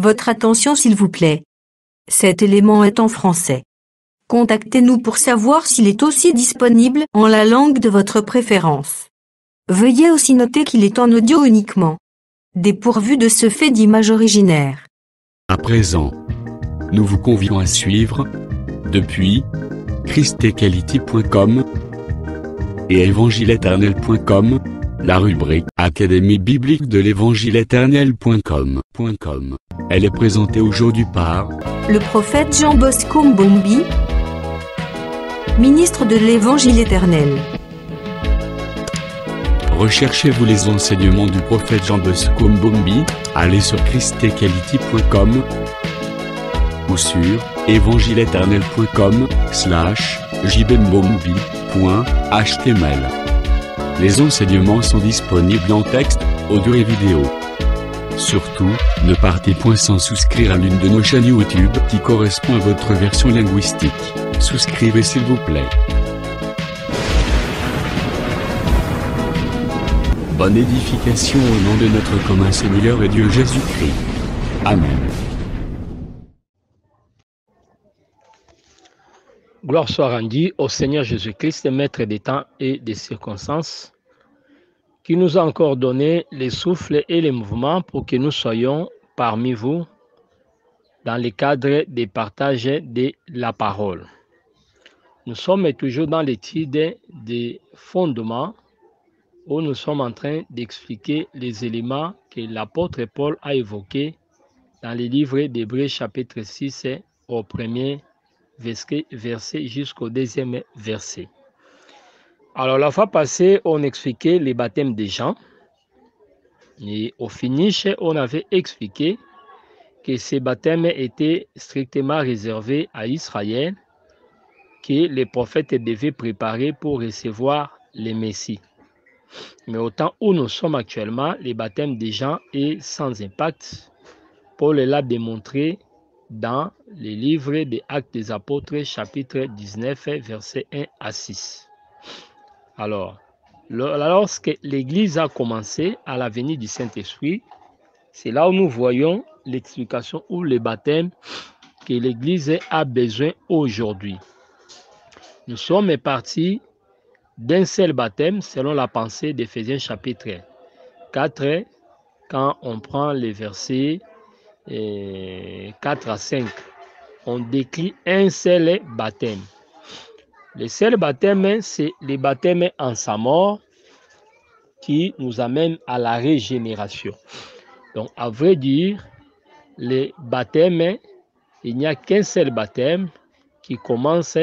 Votre attention s'il vous plaît. Cet élément est en français. Contactez-nous pour savoir s'il est aussi disponible en la langue de votre préférence. Veuillez aussi noter qu'il est en audio uniquement, dépourvu de ce fait d'image originaire. À présent, nous vous convions à suivre, depuis christequality.com et évangile-éternel.com, la rubrique Académie biblique de l'évangile-éternel.com. Elle est présentée aujourd'hui par le prophète Jean Bosco Mbombi, ministre de l'Évangile éternel. Recherchez-vous les enseignements du prophète Jean Bosco Mbombi, allez sur christequality.com ou sur évangile-éternel.com/jbmbombi.html. Les enseignements sont disponibles en texte, audio et vidéo. Surtout, ne partez point sans souscrire à l'une de nos chaînes YouTube qui correspond à votre version linguistique. Souscrivez s'il vous plaît. Bonne édification au nom de notre commun Seigneur et Dieu Jésus-Christ. Amen. Gloire soit rendue au Seigneur Jésus-Christ, maître des temps et des circonstances, qui nous a encore donné les souffles et les mouvements pour que nous soyons parmi vous dans le cadre des partages de la parole. Nous sommes toujours dans l'étude des fondements où nous sommes en train d'expliquer les éléments que l'apôtre Paul a évoqués dans le livre d'Hébreux chapitre 6 au premier verset jusqu'au deuxième verset. Alors la fois passée, on expliquait les baptêmes des gens et au finish, on avait expliqué que ces baptêmes étaient strictement réservés à Israël, que les prophètes devaient préparer pour recevoir le Messie. Mais au temps où nous sommes actuellement, les baptêmes des gens est sans impact. Paul l'a démontré dans le livre des Actes des Apôtres, chapitre 19, versets 1 à 6. Alors, lorsque l'Église a commencé à la venue du Saint-Esprit, c'est là où nous voyons l'explication ou le baptême que l'Église a besoin aujourd'hui. Nous sommes partis d'un seul baptême selon la pensée d'Éphésiens chapitre 4, quand on prend les versets 4 à 5, on décrit un seul baptême. Le seul baptême, c'est le baptême en sa mort qui nous amène à la régénération. Donc, à vrai dire, le baptême, il n'y a qu'un seul baptême qui commence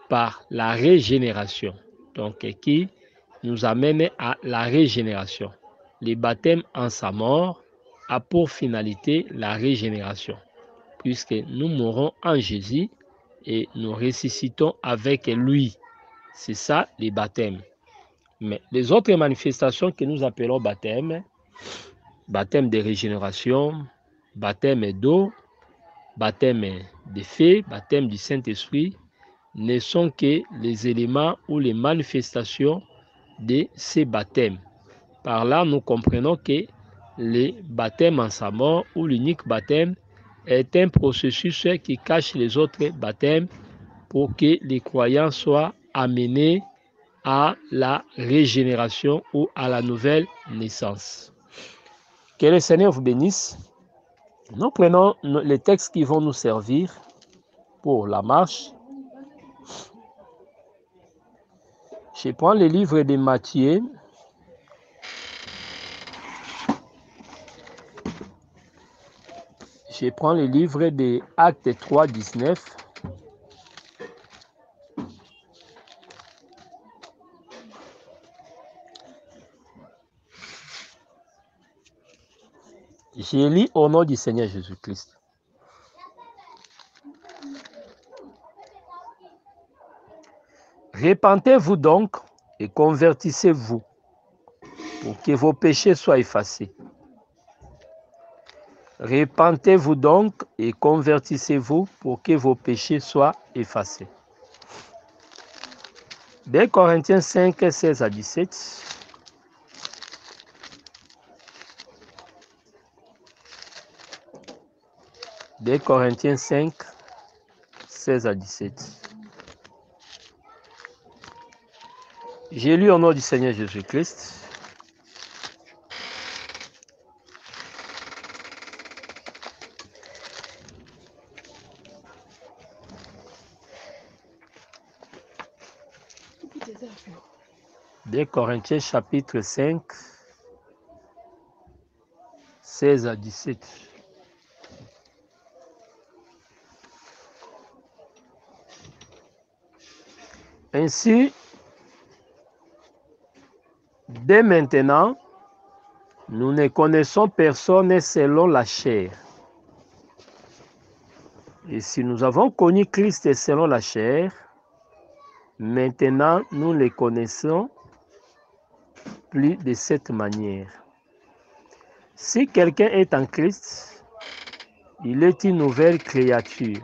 par la régénération. Donc, qui nous amène à la régénération. Le baptême en sa mort a pour finalité la régénération, puisque nous mourons en Jésus et nous ressuscitons avec lui. C'est ça les baptêmes. Mais les autres manifestations que nous appelons baptême, baptême de régénération, baptême d'eau, baptême de feu, baptême du Saint-Esprit, ne sont que les éléments ou les manifestations de ces baptêmes. Par là, nous comprenons que le baptême en sa mort ou l'unique baptême est un processus qui cache les autres baptêmes pour que les croyants soient amenés à la régénération ou à la nouvelle naissance. Que le Seigneur vous bénisse. Nous prenons les textes qui vont nous servir pour la marche. Je prends le livre de Matthieu, je prends le livre de Actes 3, 19. Je lis au nom du Seigneur Jésus-Christ. Repentez-vous donc et convertissez-vous pour que vos péchés soient effacés. Repentez-vous donc et convertissez-vous pour que vos péchés soient effacés. 2 Corinthiens 5, 16 à 17. 2 Corinthiens 5, 16 à 17. J'ai lu au nom du Seigneur Jésus-Christ. Des Corinthiens chapitre 5, 16 à 17. Ainsi, dès maintenant, nous ne connaissons personne selon la chair. Et si nous avons connu Christ selon la chair, maintenant nous le connaissons plus de cette manière. Si quelqu'un est en Christ, il est une nouvelle créature.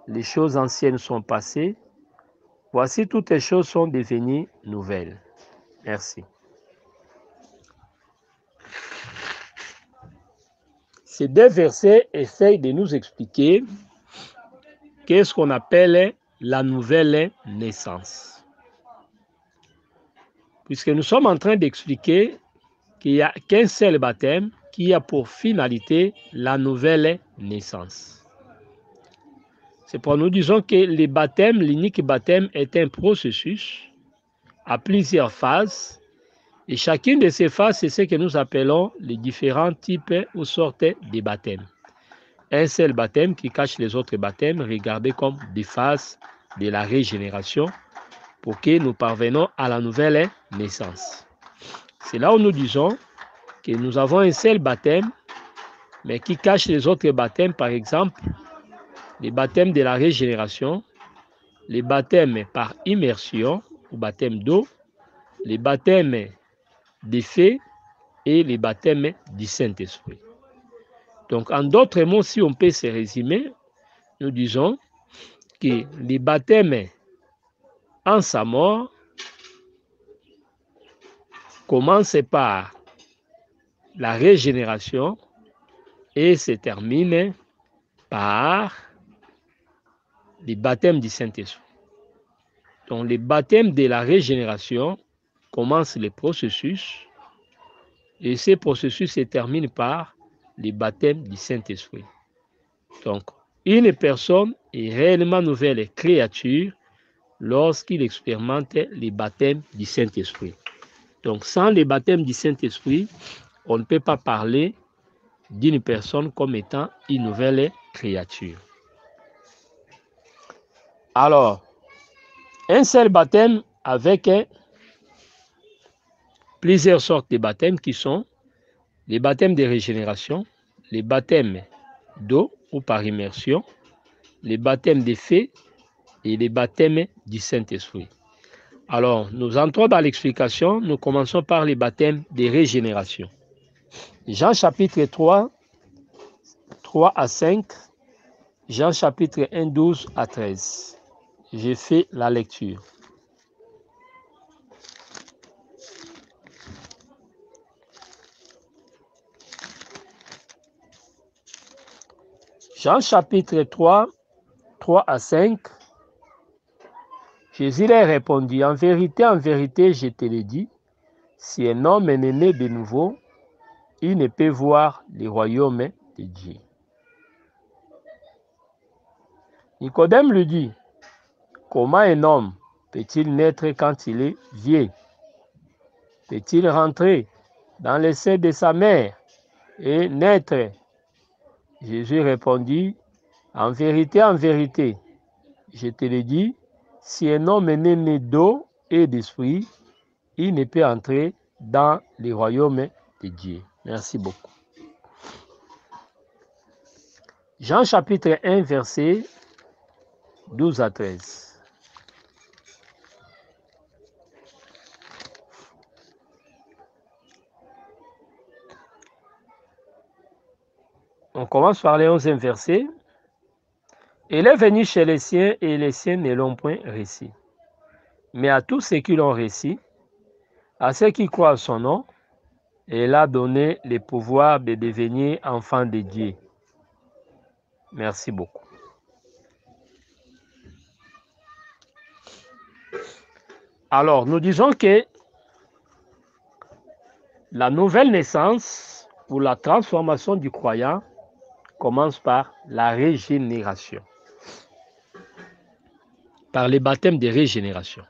Les choses anciennes sont passées. Voici, toutes les choses sont devenues nouvelles. Merci. Ces deux versets essayent de nous expliquer qu'est-ce qu'on appelle la nouvelle naissance. Puisque nous sommes en train d'expliquer qu'il n'y a qu'un seul baptême qui a pour finalité la nouvelle naissance. C'est pourquoi nous disons que le baptême, l'unique baptême, est un processus à plusieurs phases. Et chacune de ces phases, c'est ce que nous appelons les différents types ou sortes de baptêmes. Un seul baptême qui cache les autres baptêmes, regardés comme des phases de la régénération pour que nous parvenons à la nouvelle naissance. C'est là où nous disons que nous avons un seul baptême, mais qui cache les autres baptêmes, par exemple, les baptêmes de la régénération, les baptêmes par immersion ou baptême d'eau, les baptêmes des faits et les baptêmes du Saint-Esprit. Donc, en d'autres mots, si on peut se résumer, nous disons que les baptêmes en sa mort commencent par la régénération et se terminent par les baptêmes du Saint-Esprit. Donc, les baptêmes de la régénération commencent le processus et ce processus se termine par les baptêmes du Saint-Esprit. Donc, une personne est réellement nouvelle créature lorsqu'il expérimente les baptêmes du Saint-Esprit. Donc, sans les baptêmes du Saint-Esprit, on ne peut pas parler d'une personne comme étant une nouvelle créature. Alors, un seul baptême avec plusieurs sortes de baptêmes qui sont les baptêmes de régénération, les baptêmes d'eau ou par immersion, les baptêmes des faits et les baptêmes du Saint-Esprit. Alors, nous entrons dans l'explication. Nous commençons par les baptêmes de régénération. Jean chapitre 3, 3 à 5, Jean chapitre 1, 12 à 13. J'ai fait la lecture. Jean chapitre 3, 3 à 5, Jésus leur répondit, en vérité, je te le dis, si un homme est né de nouveau, il ne peut voir le royaume de Dieu. Nicodème lui dit, comment un homme peut-il naître quand il est vieux? Peut-il rentrer dans le sein de sa mère et naître? Jésus répondit, en vérité, je te le dis, si un homme est né d'eau et d'esprit, il ne peut entrer dans le royaume de Dieu. Merci beaucoup. Jean chapitre 1, verset 12 à 13. On commence par le 11e verset. Il est venu chez les siens et les siens ne l'ont point reçu. Mais à tous ceux qui l'ont reçu, à ceux qui croient à son nom, il a donné le pouvoir de devenir enfants de Dieu. Merci beaucoup. Alors, nous disons que la nouvelle naissance ou la transformation du croyant commence par la régénération, par les baptêmes de régénération.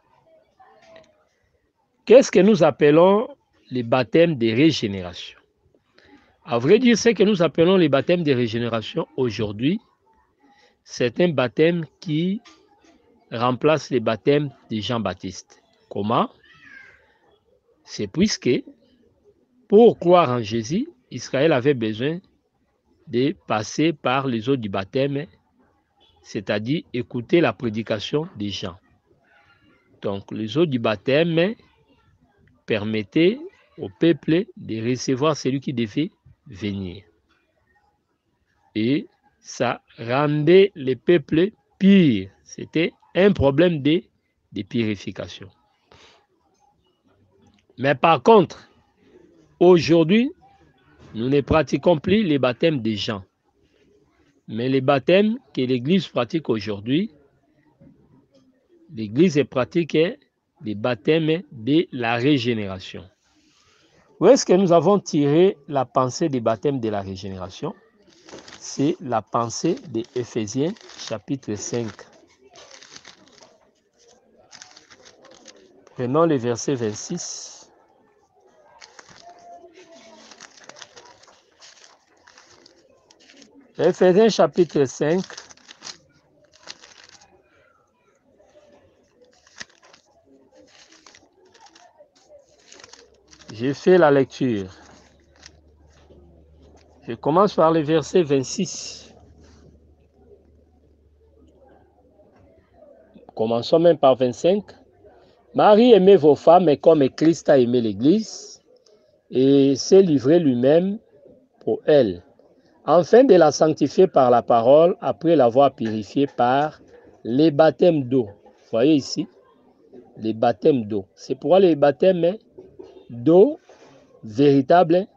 Qu'est-ce que nous appelons les baptêmes de régénération? À vrai dire, ce que nous appelons les baptêmes de régénération aujourd'hui, c'est un baptême qui remplace les baptêmes de Jean-Baptiste. Comment? C'est puisque pour croire en Jésus, Israël avait besoin de passer par les eaux du baptême, c'est-à-dire écouter la prédication des gens. Donc, les eaux du baptême permettaient au peuple de recevoir celui qui devait venir. Et ça rendait le peuple pire. C'était un problème de purification. Mais par contre, aujourd'hui, nous ne pratiquons plus les baptêmes des gens. Mais les baptêmes que l'Église pratique aujourd'hui, l'Église pratique les baptêmes de la régénération. Où est-ce que nous avons tiré la pensée des baptêmes de la régénération? C'est la pensée de Éphésiens chapitre 5. Prenons le verset 26. Éphésiens chapitre 5. J'ai fait la lecture. Je commence par le verset 26. Commençons même par 25. Marie, aimez vos femmes comme Christ a aimé l'Église et s'est livré lui-même pour elle, afin de la sanctifier par la parole, après l'avoir purifiée par les baptêmes d'eau. Vous voyez ici, les baptêmes d'eau. C'est pourquoi les baptêmes d'eau véritables,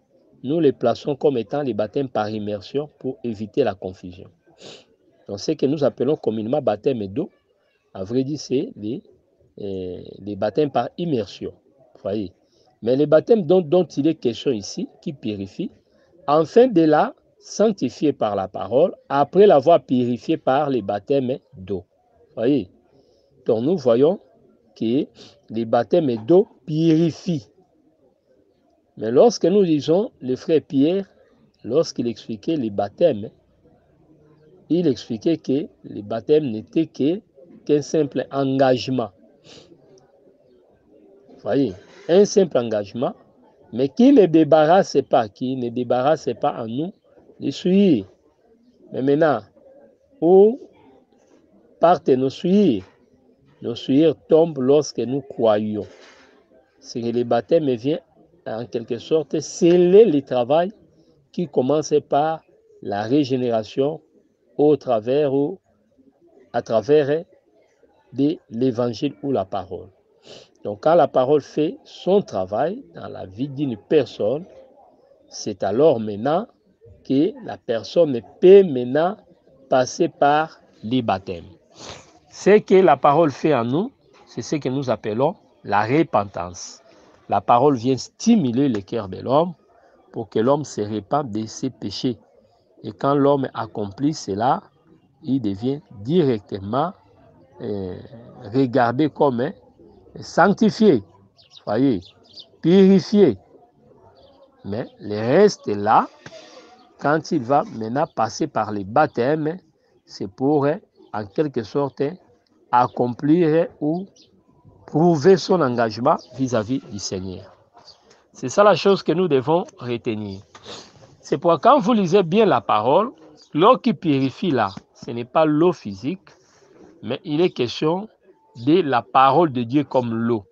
nous les plaçons comme étant les baptêmes par immersion pour éviter la confusion. Donc, ce que nous appelons communément baptême d'eau, à vrai dire, c'est les baptêmes par immersion. Vous voyez. Mais les baptêmes dont il est question ici, qui purifient, afin de la sanctifier par la parole, après l'avoir purifiée par les baptêmes d'eau. Vous voyez. Donc, nous voyons que les baptêmes d'eau purifient. Mais lorsque nous lisons le frère Pierre, lorsqu'il expliquait les baptêmes, il expliquait que les baptêmes n'étaient qu'un simple engagement. Vous voyez, un simple engagement, mais qui ne débarrasse pas en nous les souillures. Mais maintenant, où partent nos souillures? Nos souillures tombent lorsque nous croyons. C'est que le baptême vient en quelque sorte sceller le travail qui commence par la régénération à travers de l'évangile ou la parole. Donc quand la parole fait son travail dans la vie d'une personne, c'est alors maintenant que la personne peut maintenant passer par les baptêmes. Ce que la parole fait en nous, c'est ce que nous appelons la repentance. La parole vient stimuler le cœur de l'homme pour que l'homme se répande de ses péchés. Et quand l'homme accomplit cela, il devient directement regardé comme sanctifié, voyez, purifié. Mais le reste est là, quand il va maintenant passer par les baptêmes, c'est pour en quelque sorte accomplir ou prouver son engagement vis-à-vis du Seigneur. C'est ça la chose que nous devons retenir. C'est pourquoi quand vous lisez bien la parole, l'eau qui purifie là, ce n'est pas l'eau physique, mais il est question de la parole de Dieu comme l'eau,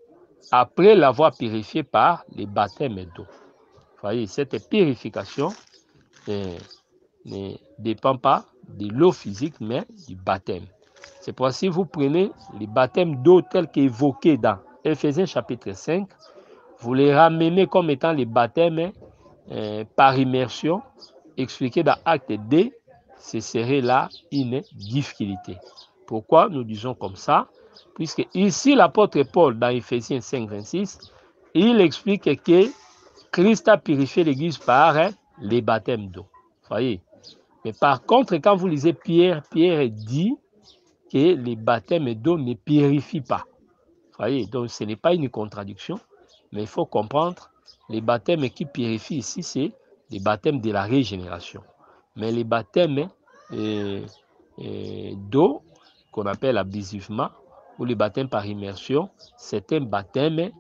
après l'avoir purifiée par les baptêmes d'eau. Vous voyez, cette purification ne dépend pas de l'eau physique, mais du baptême. C'est pourquoi si vous prenez les baptêmes d'eau tels qu'évoqués dans Éphésiens chapitre 5, vous les ramenez comme étant les baptêmes par immersion, expliqués dans Acte 2, ce serait là une difficulté. Pourquoi nous disons comme ça? Puisque ici, l'apôtre Paul, dans Ephésiens 5, 26, il explique que Christ a purifié l'Église par les baptêmes d'eau. Voyez. Mais par contre, quand vous lisez Pierre, Pierre dit que les baptêmes d'eau ne purifient pas. Voyez, donc ce n'est pas une contradiction, mais il faut comprendre, les baptêmes qui purifient ici, c'est les baptêmes de la régénération. Mais les baptêmes d'eau, qu'on appelle abusivement, ou les baptêmes par immersion, c'est un baptême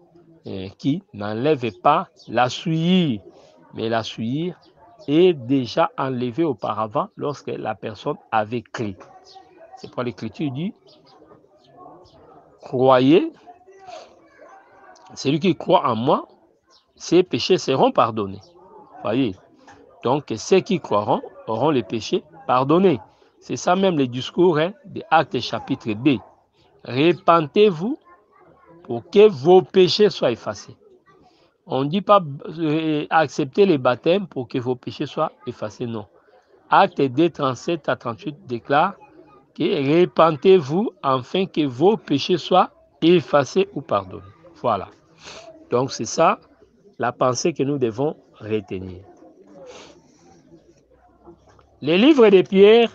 qui n'enlève pas la souillure, mais la souillure est déjà enlevée auparavant lorsque la personne avait cru. C'est pourquoi l'Écriture dit, croyez, celui qui croit en moi, ses péchés seront pardonnés. Voyez, donc ceux qui croiront auront les péchés pardonnés. C'est ça même le discours de Actes chapitre 2. Repentez-vous pour que vos péchés soient effacés. On ne dit pas accepter les baptêmes pour que vos péchés soient effacés, non. Acte 2, 37 à 38 déclare que repentez-vous afin que vos péchés soient effacés ou pardonnés. Voilà. Donc c'est ça la pensée que nous devons retenir. Le livre de Pierre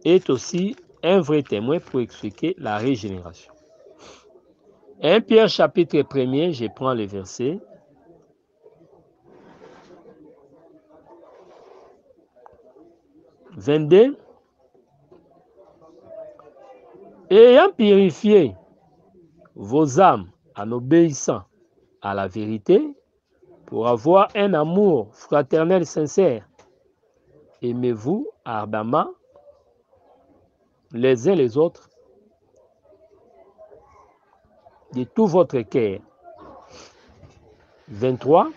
est aussi un vrai témoin pour expliquer la régénération. 1 Pierre chapitre 1er, je prends le verset. « 22. Ayant purifié vos âmes en obéissant à la vérité, pour avoir un amour fraternel sincère, aimez-vous ardemment les uns les autres de tout votre cœur. » 23.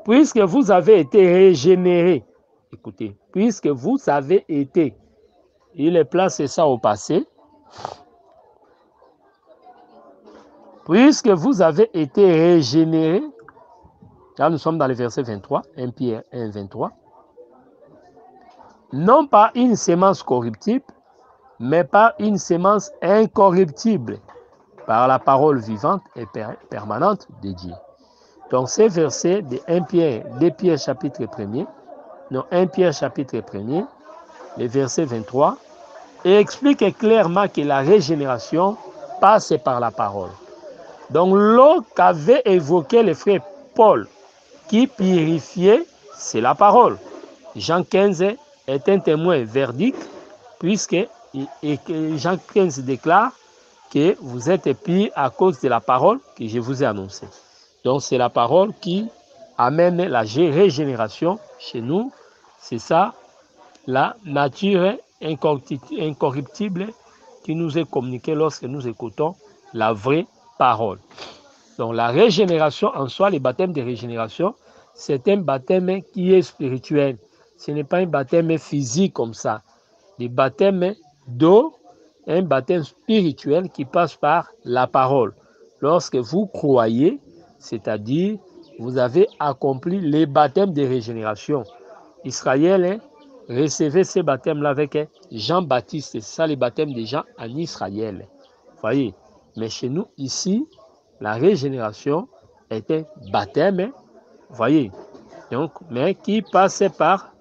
Puisque vous avez été régénérés, écoutez, puisque vous avez été, il place ça au passé, puisque vous avez été régénérés, là nous sommes dans le verset 23, 1 Pierre 1, 23, non pas une sémence corruptible, mais par une sémence incorruptible, par la parole vivante et permanente de Dieu. Donc ces versets de 1 Pierre, 2 Pierre chapitre 1er, non 1 Pierre chapitre 1er, le verset 23, et explique clairement que la régénération passe par la parole. Donc l'eau qu'avait évoqué le frère Paul, qui purifiait, c'est la parole. Jean 15 est un témoin verdict, puisque Jean 15 déclare que vous êtes purs à cause de la parole que je vous ai annoncée. Donc c'est la parole qui amène la régénération chez nous. C'est ça, la nature incorruptible qui nous est communiquée lorsque nous écoutons la vraie parole. Donc la régénération en soi, le baptême de régénération, c'est un baptême qui est spirituel. Ce n'est pas un baptême physique comme ça. Le baptême d'eau, un baptême spirituel qui passe par la parole. Lorsque vous croyez, c'est-à-dire vous avez accompli les baptêmes de régénération. Israël recevait ces baptêmes-là avec Jean-Baptiste. C'est ça les baptêmes des gens en Israël. Voyez. Mais chez nous, ici, la régénération est un baptême, voyez, donc, mais qui passe par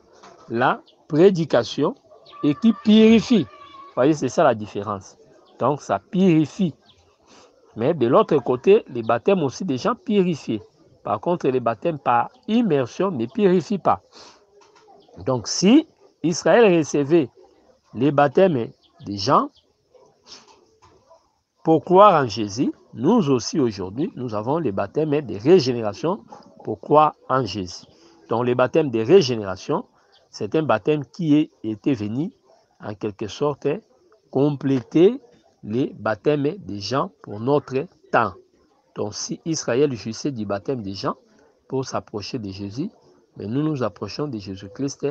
la prédication et qui purifie. Voyez, c'est ça la différence. Donc, ça purifie. Mais de l'autre côté, les baptêmes aussi des gens purifiés. Par contre, les baptêmes par immersion ne purifient pas. Donc, si Israël recevait les baptêmes des gens pour croire en Jésus, nous aussi aujourd'hui, nous avons les baptêmes de régénération pour croire en Jésus. Donc, les baptêmes de régénération, c'est un baptême qui était venu, en quelque sorte, compléter les baptêmes des gens pour notre temps. Donc, si Israël jouissait du baptême des gens pour s'approcher de Jésus, mais nous nous approchons de Jésus-Christ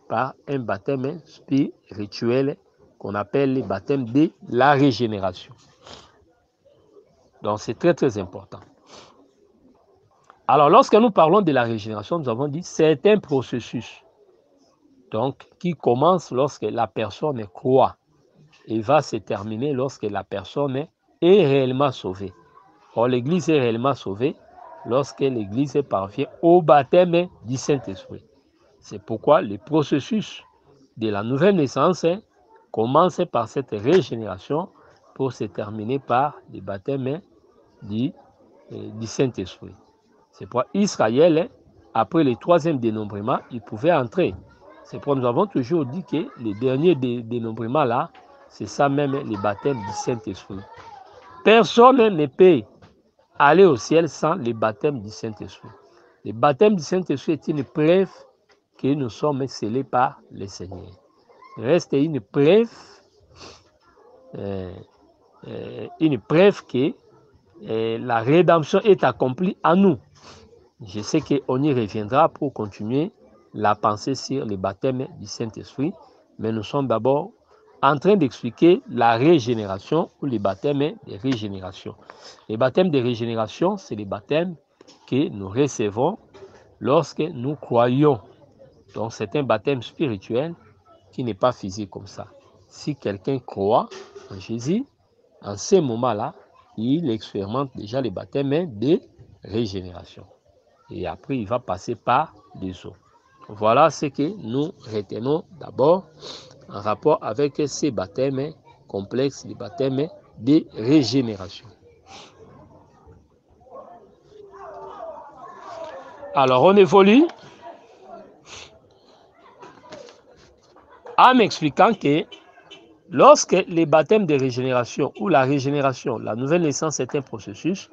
par un baptême spirituel qu'on appelle le baptême de la régénération. Donc, c'est très, très important. Alors, lorsque nous parlons de la régénération, nous avons dit que c'est un processus. donc qui commence lorsque la personne croit et va se terminer lorsque la personne est réellement sauvée. Or, l'Église est réellement sauvée lorsque l'Église parvient au baptême du Saint-Esprit. C'est pourquoi le processus de la nouvelle naissance commence par cette régénération pour se terminer par le baptême du Saint-Esprit. C'est pourquoi Israël, après le troisième dénombrement, il pouvait entrer. C'est pourquoi nous avons toujours dit que le dernier dénombrement là, c'est ça même le baptême du Saint-Esprit. Personne ne peut aller au ciel sans le baptême du Saint-Esprit. Le baptême du Saint-Esprit est une preuve que nous sommes scellés par le Seigneur. Il reste une preuve que la rédemption est accomplie en nous. Je sais qu'on y reviendra pour continuer la pensée sur le baptême du Saint-Esprit, mais nous sommes d'abord en train d'expliquer la régénération ou le baptême de régénération. Le baptême de régénération, c'est le baptême que nous recevons lorsque nous croyons. Donc c'est un baptême spirituel qui n'est pas physique comme ça. Si quelqu'un croit en Jésus, en ce moment-là, il expérimente déjà le baptême de régénération. Et après, il va passer par les eaux. Voilà ce que nous retenons d'abord en rapport avec ces baptêmes complexes, les baptêmes de régénération. Alors, on évolue en m'expliquant que lorsque le baptême de régénération ou la régénération, la nouvelle naissance est un processus,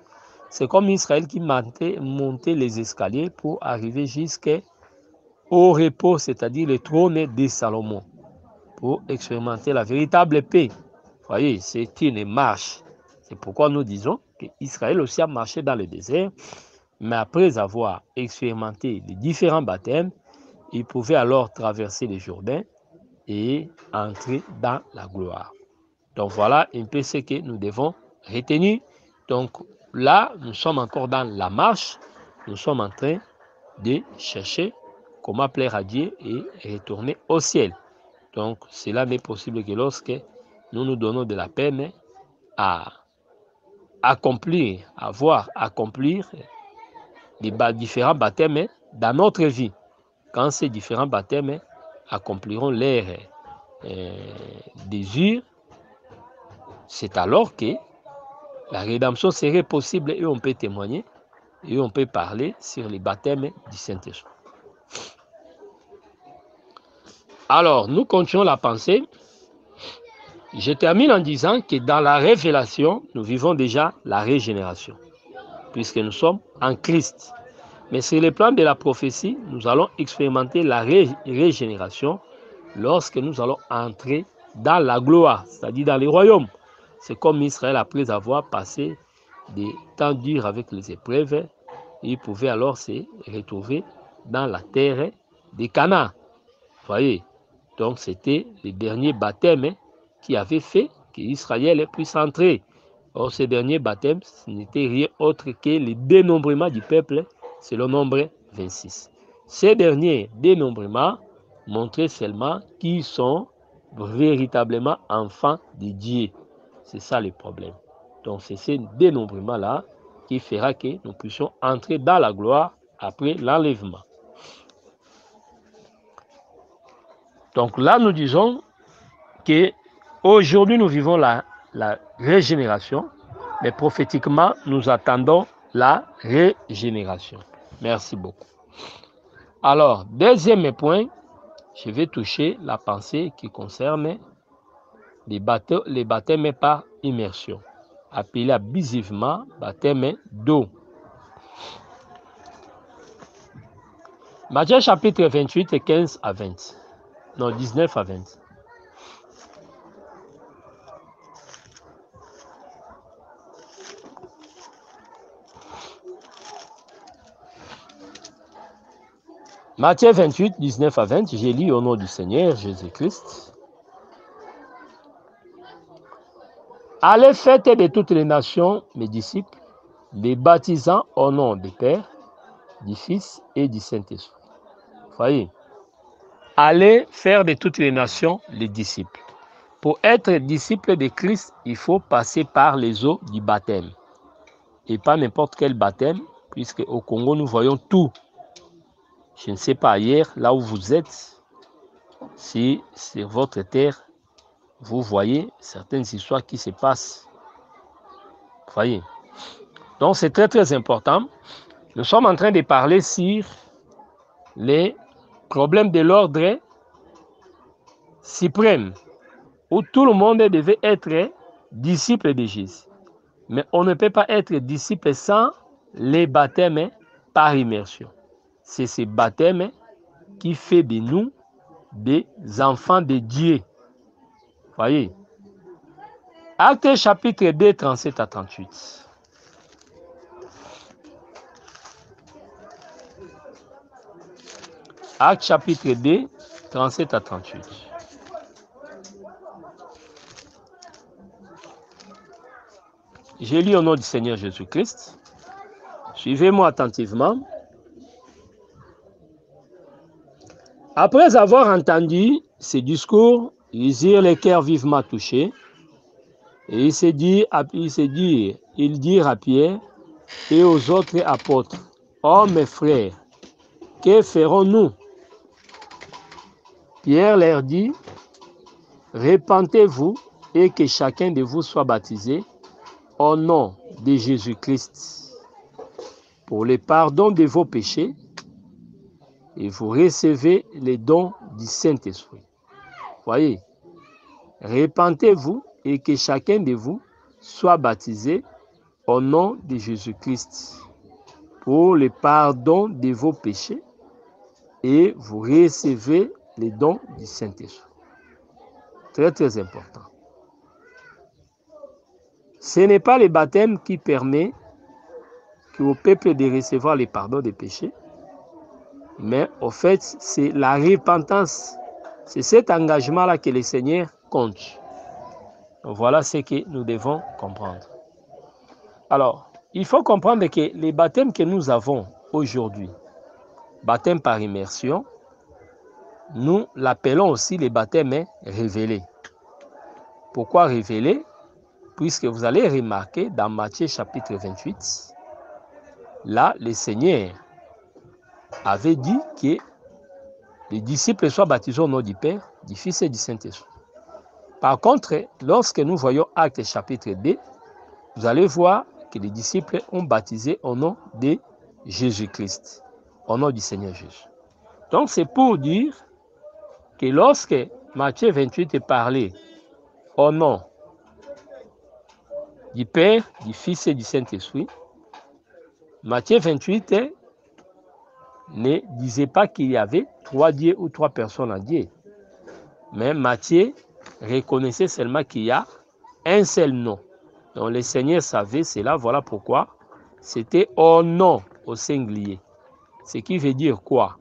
c'est comme Israël qui montait les escaliers pour arriver jusqu'au repos, c'est-à-dire le trône de Salomon, pour expérimenter la véritable paix. Vous voyez, c'est une marche. C'est pourquoi nous disons qu'Israël aussi a marché dans le désert, mais après avoir expérimenté les différents baptêmes, il pouvait alors traverser le Jourdain et entrer dans la gloire. Donc voilà un peu ce que nous devons retenir. Donc là, nous sommes encore dans la marche. Nous sommes en train de chercher comment plaire à Dieu et retourner au ciel. Donc cela n'est possible que lorsque nous nous donnons de la peine à accomplir, à voir accomplir les différents baptêmes dans notre vie. Quand ces différents baptêmes accompliront leur désir, c'est alors que la rédemption serait possible et on peut témoigner et on peut parler sur les baptêmes du Saint-Esprit. Alors, nous continuons la pensée. Je termine en disant que dans la révélation, nous vivons déjà la régénération, puisque nous sommes en Christ. Mais sur le plan de la prophétie, nous allons expérimenter la régénération lorsque nous allons entrer dans la gloire, c'est-à-dire dans les royaumes. C'est comme Israël, après avoir passé des temps durs avec les épreuves, il pouvait alors se retrouver dans la terre de Canaan. Vous voyez, donc c'était le dernier baptême qui avait fait qu'Israël puisse entrer. Or, ce dernier baptême, ce n'était rien autre que le dénombrement du peuple, c'est le nombre 26. Ces derniers dénombrements montraient seulement qu'ils sont véritablement enfants de Dieu. C'est ça le problème. Donc c'est ce dénombrement-là qui fera que nous puissions entrer dans la gloire après l'enlèvement. Donc là, nous disons qu'aujourd'hui, nous vivons la régénération, mais prophétiquement, nous attendons la régénération. Merci beaucoup. Alors, deuxième point, je vais toucher la pensée qui concerne les baptêmes par immersion, appelé abusivement baptême d'eau. Matthieu chapitre 28, 15 à 20. Non, 19 à 20. Matthieu 28, 19 à 20, j'ai lu au nom du Seigneur Jésus-Christ. Allez, faites de toutes les nations mes disciples, les baptisant au nom du Père, du Fils et du Saint-Esprit. Voyez. allez faire de toutes les nations les disciples. Pour être disciple de Christ, il faut passer par les eaux du baptême. Et pas n'importe quel baptême, puisque au Congo, nous voyons tout. Je ne sais pas ailleurs, là où vous êtes, si sur votre terre, vous voyez certaines histoires qui se passent. Vous voyez. Donc, c'est très, très important. Nous sommes en train de parler sur les problèmes de l'ordre suprême, où tout le monde devait être disciple de Jésus. Mais on ne peut pas être disciple sans les baptêmes par immersion. C'est ce baptême qui fait de nous des enfants de Dieu. Voyez. Actes chapitre 2, 37 à 38. Actes chapitre 2, 37 à 38. Je lis au nom du Seigneur Jésus-Christ. Suivez-moi attentivement. Après avoir entendu ces discours, ils eurent les cœurs vivement touchés. Et ils dirent à Pierre et aux autres apôtres, « Oh mes frères, que ferons-nous » Pierre leur dit, « Repentez-vous et que chacun de vous soit baptisé au nom de Jésus-Christ pour le pardon de vos péchés et vous recevez les dons du Saint-Esprit. » Voyez, repentez-vous et que chacun de vous soit baptisé au nom de Jésus-Christ pour le pardon de vos péchés et vous recevez les dons du Saint-Esprit. Très, très important. Ce n'est pas le baptême qui permet au peuple de recevoir le pardon des péchés, mais au fait, c'est la repentance. C'est cet engagement-là que le Seigneur compte. Donc voilà ce que nous devons comprendre. Alors, il faut comprendre que les baptêmes que nous avons aujourd'hui, baptême par immersion, nous l'appelons aussi les baptêmes révélés. Pourquoi révélés? Puisque vous allez remarquer dans Matthieu chapitre 28, là, le Seigneur avait dit que les disciples soient baptisés au nom du Père, du Fils et du Saint-Esprit. Par contre, lorsque nous voyons Actes chapitre 2, vous allez voir que les disciples ont baptisé au nom de Jésus-Christ, au nom du Seigneur Jésus. Donc c'est pour dire que lorsque Matthieu 28 est parlé au nom du Père, du Fils et du Saint-Esprit, Matthieu 28 ne disait pas qu'il y avait 3 dieux ou 3 personnes en Dieu. Mais Matthieu reconnaissait seulement qu'il y a un seul nom. Donc le Seigneur savait cela, voilà pourquoi c'était au nom, au singulier. Ce qui veut dire quoi?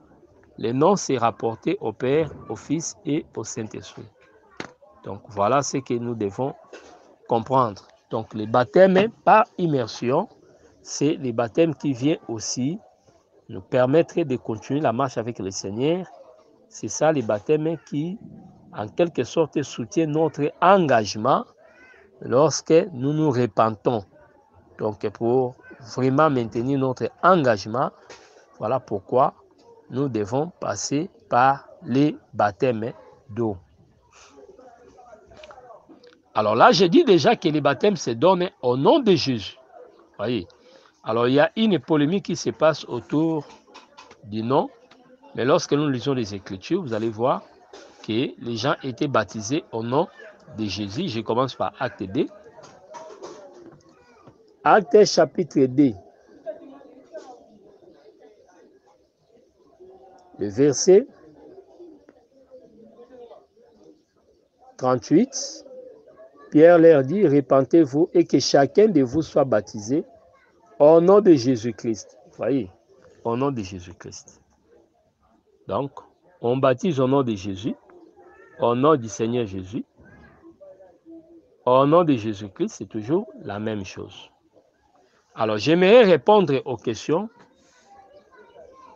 Le nom s'est rapporté au Père, au Fils et au Saint-Esprit. Donc voilà ce que nous devons comprendre. Donc le baptême par immersion, c'est le baptême qui vient aussi nous permettre de continuer la marche avec le Seigneur. C'est ça le baptême qui, en quelque sorte, soutient notre engagement lorsque nous nous repentons. Donc pour vraiment maintenir notre engagement, voilà pourquoi nous devons passer par les baptêmes d'eau. Alors là, je dis déjà que les baptêmes se donnent au nom de Jésus. Voyez. Alors il y a une polémique qui se passe autour du nom, mais lorsque nous lisons les Écritures, vous allez voir que les gens étaient baptisés au nom de Jésus. Je commence par Acte 2. Acte chapitre 2. Le verset 38. Pierre leur dit, repentez-vous et que chacun de vous soit baptisé au nom de Jésus-Christ. Voyez, au nom de Jésus-Christ. Donc, on baptise au nom de Jésus, au nom du Seigneur Jésus. Au nom de Jésus-Christ, c'est toujours la même chose. Alors, j'aimerais répondre aux questions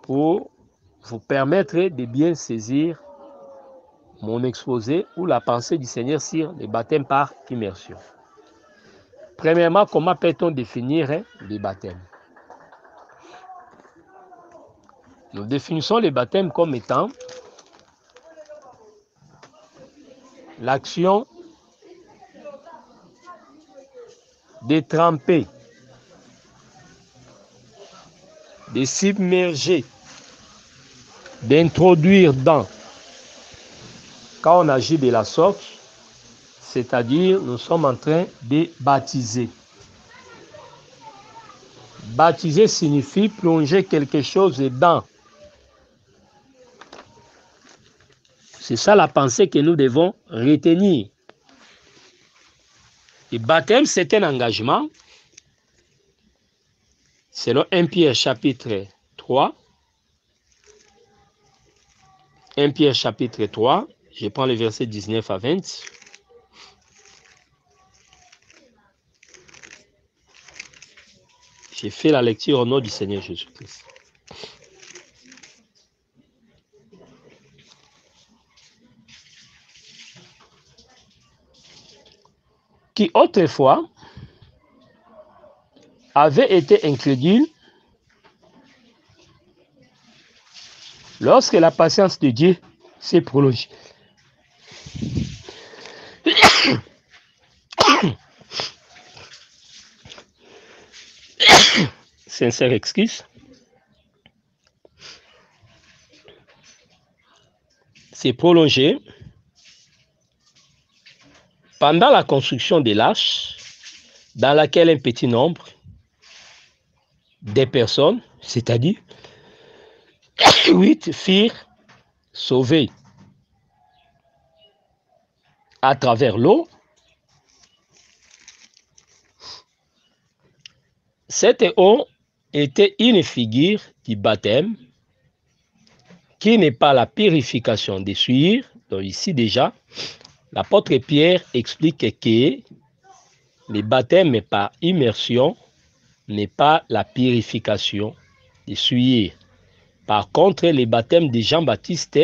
pour vous permettre de bien saisir mon exposé ou la pensée du Seigneur sur les baptêmes par immersion. Premièrement, comment peut-on définir les baptêmes? Nous définissons les baptêmes comme étant l'action de tremper, de s'immerger, d'introduire dans. Quand on agit de la sorte, c'est-à-dire nous sommes en train de baptiser. Baptiser signifie plonger quelque chose dedans. C'est ça la pensée que nous devons retenir. Le baptême, c'est un engagement. Selon 1 Pierre chapitre 3. 1 Pierre chapitre 3, je prends le verset 19 à 20. J'ai fait la lecture au nom du Seigneur Jésus-Christ. Qui autrefois avait été incrédule lorsque la patience de Dieu s'est prolongée. Sincère excuse. S'est prolongée pendant la construction des l'arche, dans laquelle un petit nombre de personnes, c'est-à-dire 8, firent sauver à travers l'eau. Cette eau était une figure du baptême qui n'est pas la purification des souillures. Donc ici déjà, l'apôtre Pierre explique que le baptême par immersion n'est pas la purification des souillures. Par contre, le baptême de Jean-Baptiste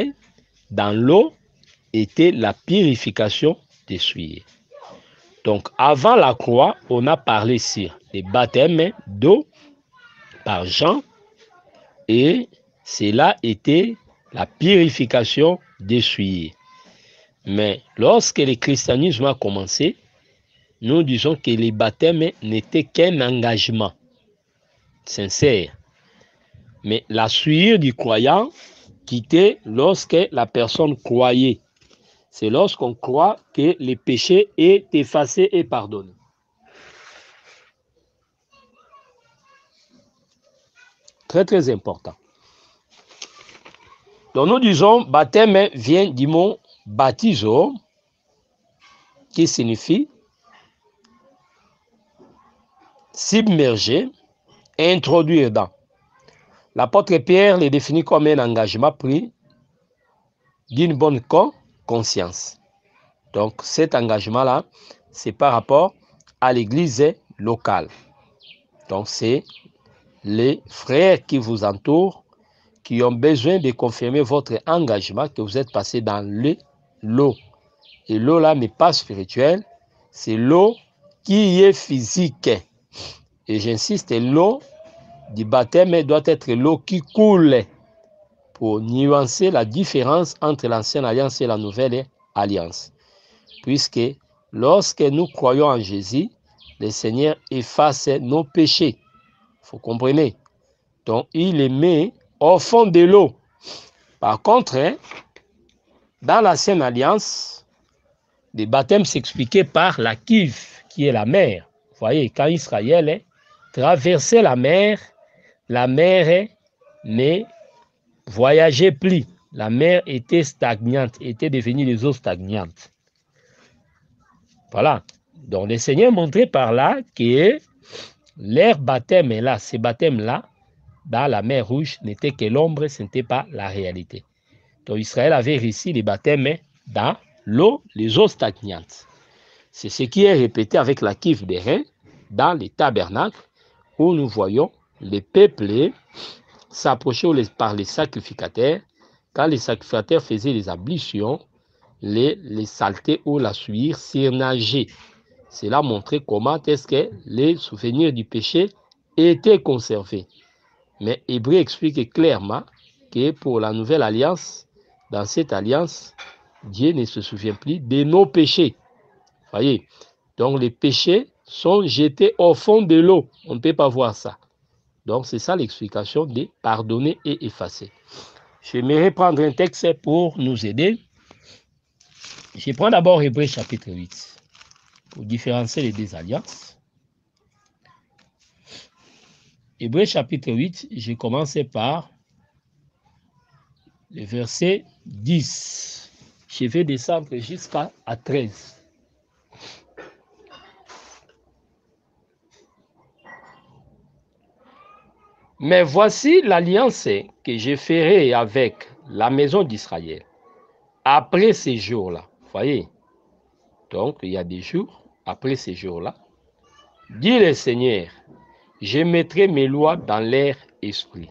dans l'eau était la purification des souillures. Donc, avant la croix, on a parlé sur le baptême d'eau par Jean et cela était la purification des souillures. Mais lorsque le christianisme a commencé, nous disons que le baptême n'était qu'un engagement sincère. Mais la souillure du croyant quittait lorsque la personne croyait. C'est lorsqu'on croit que le péché est effacé et pardonné. Très très important. Donc nous disons baptême vient du mot baptizo qui signifie s'immerger, introduire dans. L'apôtre Pierre le définit comme un engagement pris d'une bonne conscience. Donc cet engagement-là, c'est par rapport à l'église locale. Donc c'est les frères qui vous entourent qui ont besoin de confirmer votre engagement que vous êtes passé dans l'eau. Et l'eau là n'est pas spirituelle, c'est l'eau qui est physique. Et j'insiste, l'eau du baptême doit être l'eau qui coule pour nuancer la différence entre l'ancienne alliance et la nouvelle alliance. Puisque lorsque nous croyons en Jésus, le Seigneur efface nos péchés. Vous comprenez? Donc il les met au fond de l'eau. Par contre, dans l'ancienne alliance, le baptême s'expliquait par la Kiv, qui est la mer. Vous voyez, quand Israël traversait la mer ne voyageait plus. La mer était stagnante, était devenue des eaux stagnantes. Voilà. Donc le Seigneur montrait par là que leur baptême est là, ces baptêmes-là, dans la mer Rouge, n'était que l'ombre, ce n'était pas la réalité. Donc Israël avait réussi les baptêmes dans l'eau, les eaux stagnantes. C'est ce qui est répété avec la Kiv des reins dans les tabernacles où nous voyons les peuples s'approcher par les sacrificateurs. Quand les sacrificateurs faisaient les ablutions, les saletés ou la souillure surnager. Cela montrait comment est-ce que les souvenirs du péché étaient conservés. Mais Hébreu explique clairement que pour la nouvelle alliance, dans cette alliance, Dieu ne se souvient plus de nos péchés. Voyez, donc les péchés sont jetés au fond de l'eau. On ne peut pas voir ça. Donc c'est ça l'explication de pardonner et effacer. J'aimerais prendre un texte pour nous aider. Je prends d'abord Hébreu chapitre 8 pour différencier les deux alliances. Hébreu chapitre 8, je commence par le verset 10. Je vais descendre jusqu'à 13. Mais voici l'alliance que je ferai avec la maison d'Israël après ces jours-là. Voyez, donc il y a des jours après ces jours-là. Dit le Seigneur, je mettrai mes lois dans leur esprit.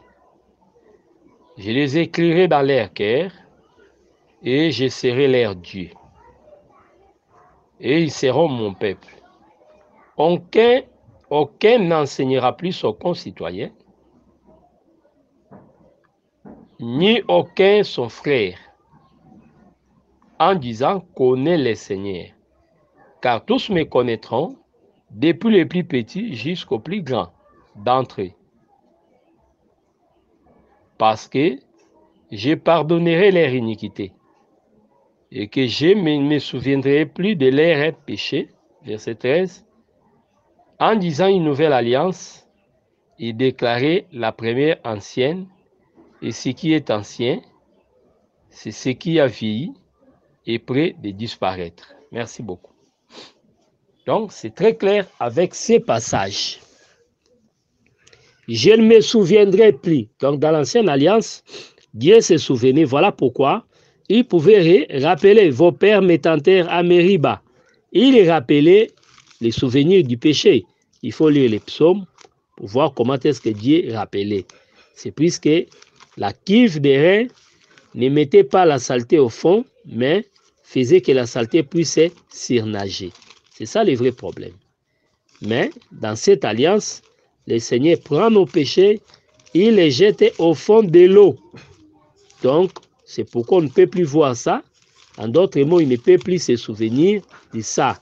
Je les écrirai dans leur cœur et je serai leur Dieu. Et ils seront mon peuple. Aucun n'enseignera plus son concitoyen, ni aucun son frère, en disant connais le Seigneur, car tous me connaîtront, depuis les plus petits jusqu'aux plus grands d'entre eux. Parce que je pardonnerai leur iniquité et que je ne me souviendrai plus de leurs péchés. Verset 13. En disant une nouvelle alliance, il déclarait la première ancienne, et ce qui est ancien, c'est ce qui a vieilli et près de disparaître. Merci beaucoup. Donc, c'est très clair avec ces passages. Je ne me souviendrai plus. Donc, dans l'ancienne alliance, Dieu se souvenait. Voilà pourquoi il pouvait rappeler vos pères métantères à Mériba. Il rappelait les souvenirs du péché. Il faut lire les psaumes pour voir comment est-ce que Dieu rappelait. C'est puisque la cuve des reins ne mettait pas la saleté au fond, mais faisait que la saleté puisse surnager. C'est ça le vrai problème. Mais dans cette alliance, le Seigneur prend nos péchés, il les jette au fond de l'eau. Donc, c'est pourquoi on ne peut plus voir ça. En d'autres mots, il ne peut plus se souvenir de ça.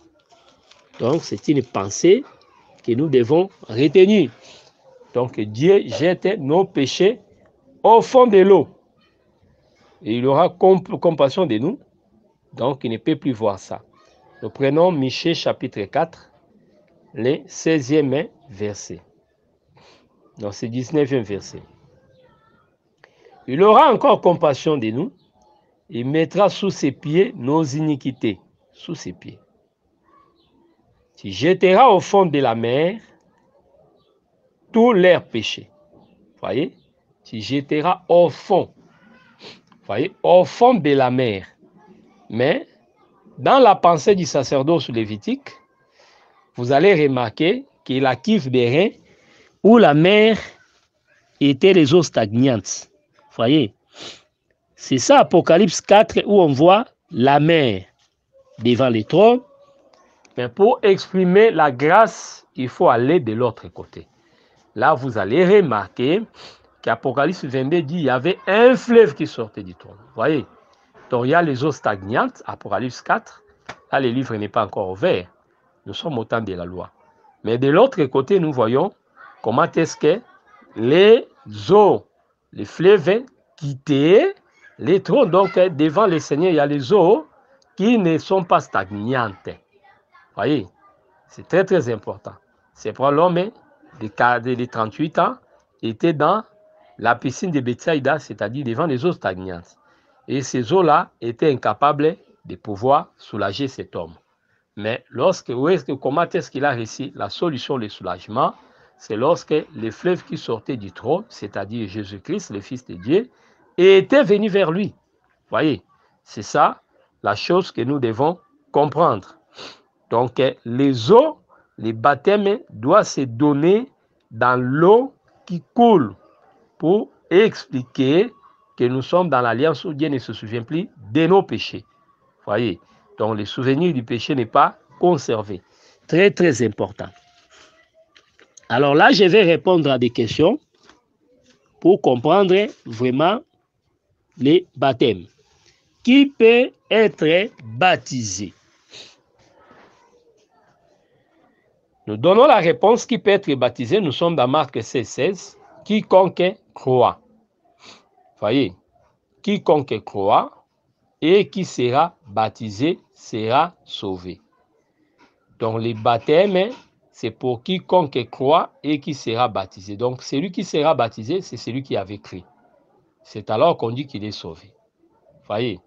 Donc, c'est une pensée que nous devons retenir. Donc, Dieu jette nos péchés au fond de l'eau. Et il aura compassion de nous. Donc, il ne peut plus voir ça. Nous prenons Michée chapitre 4, le 16e verset. Non, c'est 19e verset. Il aura encore compassion de nous. Il mettra sous ses pieds nos iniquités. Sous ses pieds. Il jettera au fond de la mer tous leurs péchés. Voyez? Il jettera au fond. Voyez? Au fond de la mer. Mais, dans la pensée du sacerdoce lévitique, vous allez remarquer que la cuve des reins où la mer était les eaux stagnantes. Voyez? C'est ça, Apocalypse 4, où on voit la mer devant les trônes. Mais pour exprimer la grâce, il faut aller de l'autre côté. Là, vous allez remarquer qu'Apocalypse 22 dit qu'il y avait un fleuve qui sortait du trône. Voyez? Donc, il y a les eaux stagnantes, Apocalypse 4. Là, le livre n'est pas encore ouvert. Nous sommes au temps de la loi. Mais de l'autre côté, nous voyons comment est-ce que les eaux, les fleuves quittaient les trônes. Donc, devant le Seigneur, il y a les eaux qui ne sont pas stagnantes. Voyez, c'est très très important. C'est pour l'homme de 38 ans était dans la piscine de Bethsaïda, c'est-à-dire devant les eaux stagnantes. Et ces eaux-là étaient incapables de pouvoir soulager cet homme. Mais comment est-ce qu'il a réussi la solution, le soulagement? C'est lorsque les fleuves qui sortaient du trône, c'est-à-dire Jésus-Christ, le Fils de Dieu, étaient venus vers lui. Voyez, c'est ça la chose que nous devons comprendre. Donc, les eaux, les baptêmes doivent se donner dans l'eau qui coule pour expliquer que nous sommes dans l'alliance où Dieu ne se souvient plus de nos péchés. Voyez, donc le souvenir du péché n'est pas conservé. Très, très important. Alors là, je vais répondre à des questions pour comprendre vraiment les baptêmes. Qui peut être baptisé? Nous donnons la réponse qui peut être baptisé. Nous sommes dans Marc 16:16. Quiconque croit. Voyez, quiconque croit et qui sera baptisé sera sauvé. Donc, les baptêmes, c'est pour quiconque croit et qui sera baptisé. Donc, celui qui sera baptisé, c'est celui qui avait cru. C'est alors qu'on dit qu'il est sauvé. Voyez.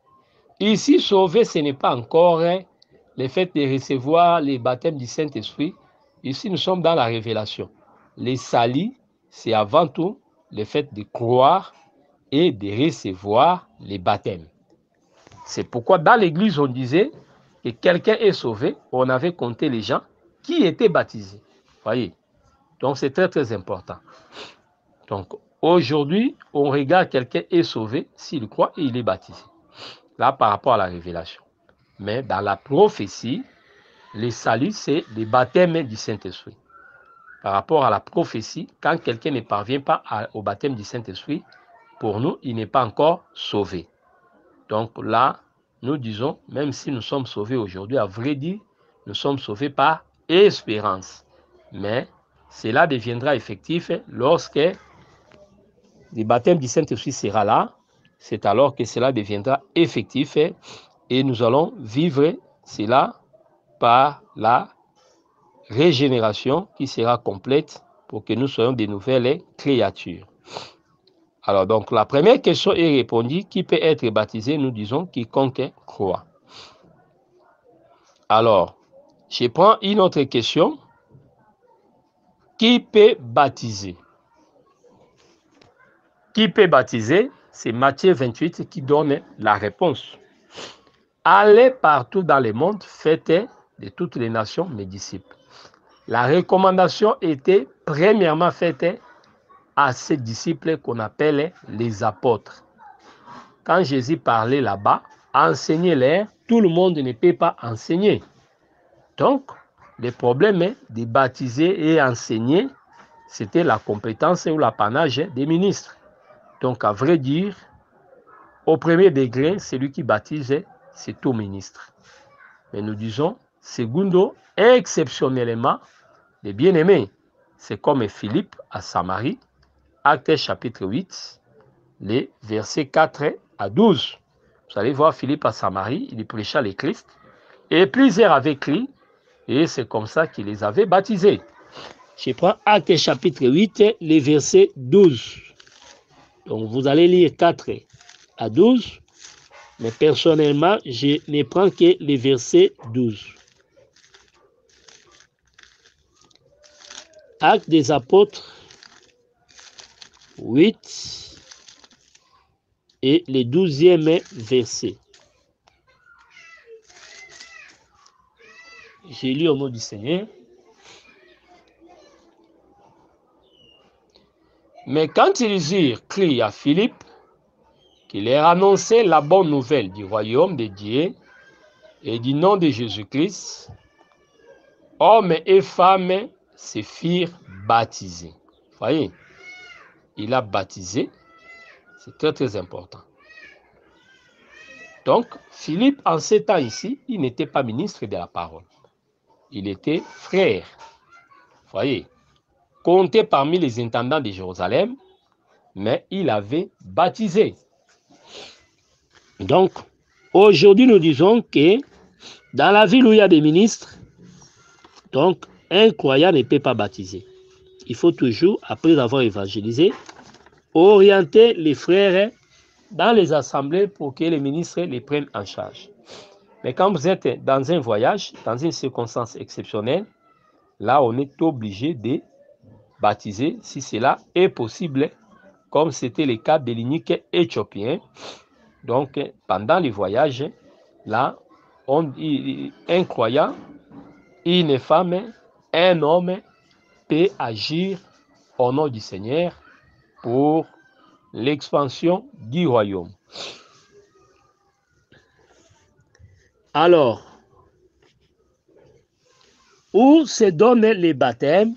Ici, sauvé, ce n'est pas encore le fait de recevoir les baptêmes du Saint-Esprit. Ici, nous sommes dans la révélation. Les salis, c'est avant tout le fait de croire et de recevoir les baptêmes. C'est pourquoi dans l'église, on disait que quelqu'un est sauvé. On avait compté les gens qui étaient baptisés. Voyez. Donc, c'est très, très important. Donc, aujourd'hui, on regarde quelqu'un est sauvé s'il croit et il est baptisé. Là, par rapport à la révélation. Mais dans la prophétie, les saluts, c'est les baptêmes du Saint-Esprit. Par rapport à la prophétie, quand quelqu'un ne parvient pas au baptême du Saint-Esprit, pour nous, il n'est pas encore sauvé. Donc là, nous disons, même si nous sommes sauvés aujourd'hui, à vrai dire, nous sommes sauvés par espérance. Mais cela deviendra effectif lorsque le baptême du Saint-Esprit sera là. C'est alors que cela deviendra effectif et nous allons vivre cela par la régénération qui sera complète pour que nous soyons de nouvelles créatures. Alors donc la première question est répondue, qui peut être baptisé? Nous disons quiconque croit. Alors, je prends une autre question. Qui peut baptiser? Qui peut baptiser? C'est Matthieu 28 qui donne la réponse. Allez partout dans le monde, faites de toutes les nations mes disciples. La recommandation était premièrement faite à ces disciples qu'on appelle les apôtres. Quand Jésus parlait là-bas, enseignez-les, tout le monde ne peut pas enseigner. Donc, le problème est de baptiser et enseigner, c'était la compétence ou l'apanage des ministres. Donc, à vrai dire, au premier degré, celui qui baptise, c'est tout ministre. Mais nous disons, secondo, exceptionnellement, les bien-aimés, c'est comme Philippe à Samarie, Actes chapitre 8, les versets 4 à 12. Vous allez voir Philippe à Samarie, il prêcha le Christ, et plusieurs avec lui, et c'est comme ça qu'il les avait baptisés. Je prends Actes chapitre 8, les versets 12. Donc vous allez lire 4 à 12, mais personnellement, je ne prends que les versets 12. Actes des apôtres 8 et le 12e verset. J'ai lu au mot du Seigneur. Mais quand ils eurent crié à Philippe, qu'il leur annonçait la bonne nouvelle du royaume de Dieu et du nom de Jésus-Christ, hommes et femmes se firent baptiser. Vous voyez, il a baptisé, c'est très très important. Donc, Philippe, en ce temps ici, il n'était pas ministre de la parole. Il était frère. Vous voyez, compté parmi les intendants de Jérusalem, mais il avait baptisé. Donc, aujourd'hui, nous disons que dans la ville où il y a des ministres, donc, un croyant ne peut pas baptiser. Il faut toujours, après avoir évangélisé, orienter les frères dans les assemblées pour que les ministres les prennent en charge. Mais quand vous êtes dans un voyage, dans une circonstance exceptionnelle, là, on est obligé de baptiser si cela est possible, comme c'était le cas de l'unique éthiopien. Donc, pendant les voyages, là, un croyant, une femme, un homme peut agir au nom du Seigneur pour l'expansion du royaume. Alors, où se donnent les baptêmes?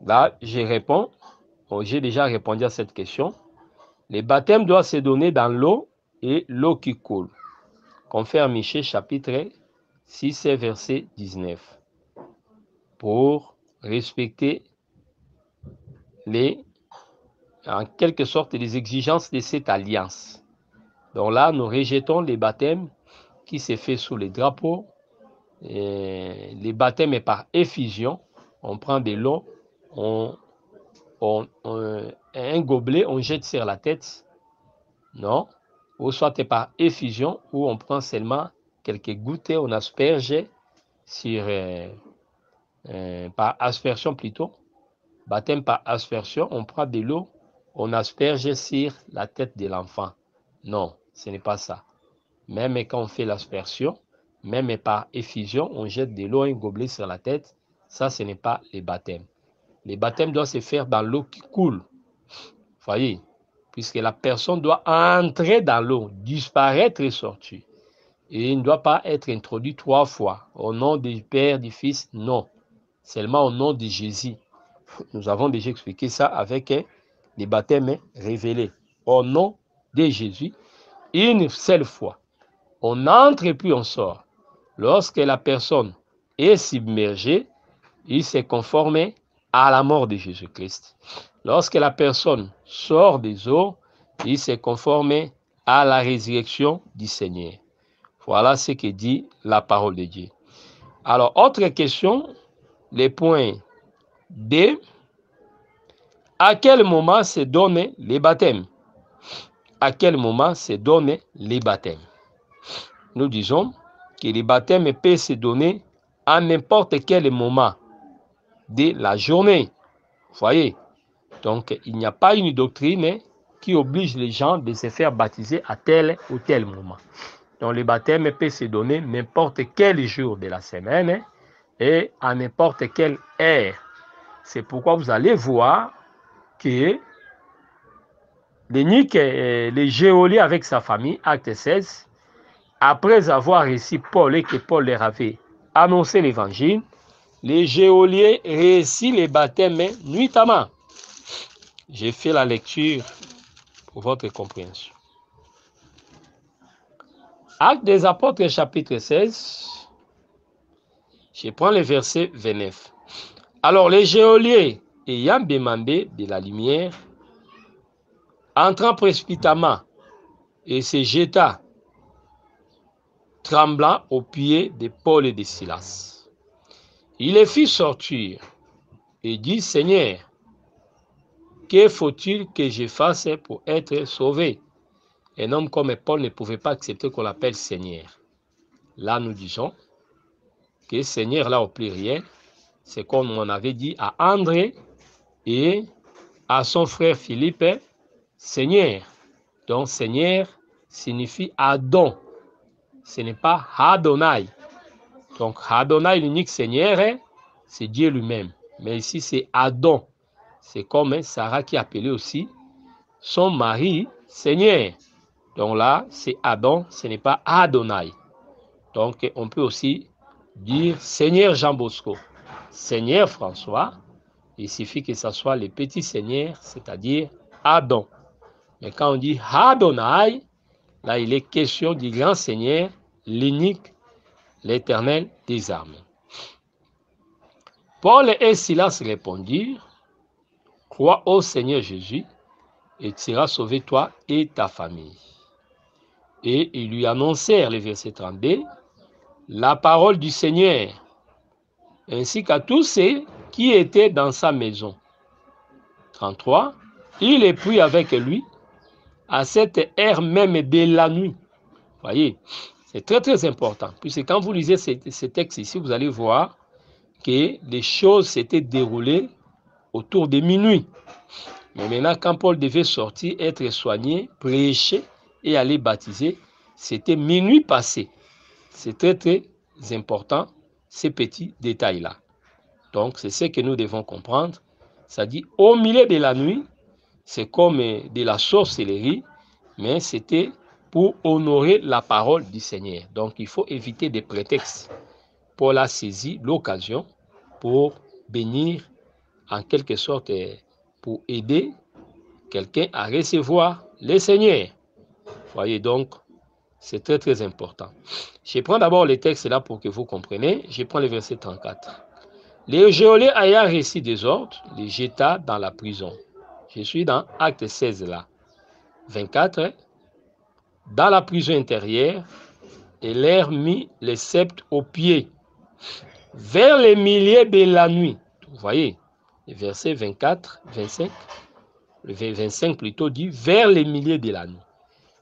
Là, je réponds. Bon, j'ai déjà répondu à cette question. Les baptêmes doivent se donner dans l'eau et l'eau qui coule. Confère Michée chapitre 6 verset 19. Pour respecter en quelque sorte les exigences de cette alliance. Donc là, nous rejetons les baptêmes qui se fait sous les drapeaux. Et les baptêmes est par effusion. On prend de l'eau, un gobelet, on jette sur la tête. Non. Ou soit par effusion, où on prend seulement quelques gouttes, on asperge sur, par aspersion plutôt. Baptême par aspersion, on prend de l'eau, on asperge sur la tête de l'enfant. Non, ce n'est pas ça. Même quand on fait l'aspersion, même par effusion, on jette de l'eau, un gobelet sur la tête. Ça, ce n'est pas les baptêmes. Les baptêmes doivent se faire dans l'eau qui coule. Vous voyez, puisque la personne doit entrer dans l'eau, disparaître et sortir. Et il ne doit pas être introduit 3 fois. Au nom du Père, du Fils, non. Seulement au nom de Jésus. Nous avons déjà expliqué ça avec les baptêmes révélés. Au nom de Jésus, une seule fois. On entre et puis on sort. Lorsque la personne est submergée, il se conforme à la mort de Jésus-Christ. Lorsque la personne sort des eaux, il se conforme à la résurrection du Seigneur. Voilà ce que dit la parole de Dieu. Alors, autre question, les points D. À quel moment se donnent les baptêmes? À quel moment se donnent les baptêmes? Nous disons que les baptêmes peuvent se donner à n'importe quel moment de la journée. Vous voyez? Donc, il n'y a pas une doctrine qui oblige les gens de se faire baptiser à tel ou tel moment. Donc, les baptêmes peuvent se donner n'importe quel jour de la semaine et à n'importe quelle heure. C'est pourquoi vous allez voir que les geôliers avec sa famille, acte 16, après avoir reçu Paul et que Paul leur avait annoncé l'évangile, les geôliers récit les baptêmes nuitamment. J'ai fait la lecture pour votre compréhension. Actes des apôtres chapitre 16, je prends le verset 29. Alors les geôliers ayant demandé de la lumière, entrant précipitamment et se jeta tremblant aux pieds de Paul et de Silas. Il les fit sortir et dit, Seigneur, que faut-il que je fasse pour être sauvé? Un homme comme Paul ne pouvait pas accepter qu'on l'appelle Seigneur. Là, nous disons que Seigneur, là au pluriel, c'est comme on avait dit à André et à son frère Philippe, Seigneur. Donc, Seigneur signifie Adon. Ce n'est pas Adonai. Donc, Adonai, l'unique Seigneur, c'est Dieu lui-même. Mais ici, c'est Adon. C'est comme Sarah qui appelait aussi son mari Seigneur. Donc là, c'est Adon, ce n'est pas Adonai. Donc, on peut aussi dire Seigneur Jean Bosco, Seigneur François. Il suffit que ce soit le petit Seigneur, c'est-à-dire Adon. Mais quand on dit Adonai, là, il est question du grand Seigneur, l'unique, l'Éternel des armées. Paul et Silas répondirent, crois au Seigneur Jésus, et tu seras sauvé toi et ta famille. Et ils lui annoncèrent, le verset 32, la parole du Seigneur, ainsi qu'à tous ceux qui étaient dans sa maison. 33, il les prit avec lui à cette heure même de la nuit. Vous voyez, c'est très très important, puisque quand vous lisez ce texte ici, vous allez voir que les choses s'étaient déroulées autour de minuit. Mais maintenant, quand Paul devait sortir, être soigné, prêcher et aller baptiser, c'était minuit passé. C'est très très important, ces petits détails-là. Donc, c'est ce que nous devons comprendre. Ça dit, au milieu de la nuit, c'est comme de la sorcellerie, mais c'était pour honorer la parole du Seigneur. Donc, il faut éviter des prétextes. Paul a saisi l'occasion pour bénir, en quelque sorte, pour aider quelqu'un à recevoir le Seigneur. Voyez donc, c'est très très important. Je prends d'abord le texte là pour que vous compreniez. Je prends le verset 34. Le geôlier ayant reçu des ordres, les jeta dans la prison. Je suis dans Acte 16 là. 24. Dans la prison intérieure, et leur mit les sceptres aux pieds, vers les milieux de la nuit. Vous voyez, le verset 24, 25, le 25 plutôt dit vers les milieux de la nuit.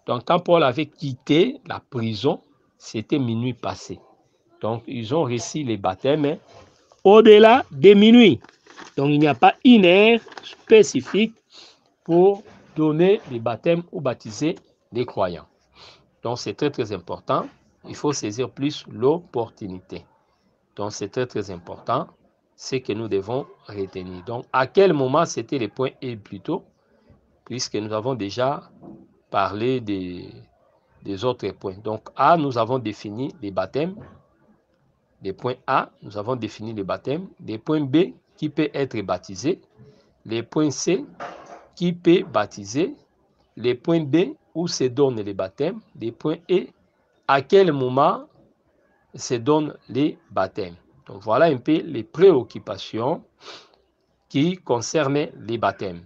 Donc quand Paul avait quitté la prison, c'était minuit passé. Donc ils ont reçu les baptêmes au-delà de minuit. Donc il n'y a pas une heure spécifique pour donner les baptêmes ou baptiser les croyants. Donc c'est très très important. Il faut saisir plus l'opportunité. Donc c'est très très important. C'est que nous devons retenir. Donc à quel moment c'était le point E plutôt, puisque nous avons déjà parlé des autres points. Donc A, nous avons défini les baptêmes. Les points A, nous avons défini les baptêmes. Les points B, qui peut être baptisé. Les points C, qui peut baptiser. Les points D, où se donnent les baptêmes. Les points E, à quel moment se donnent les baptêmes. Donc voilà un peu les préoccupations qui concernent les baptêmes.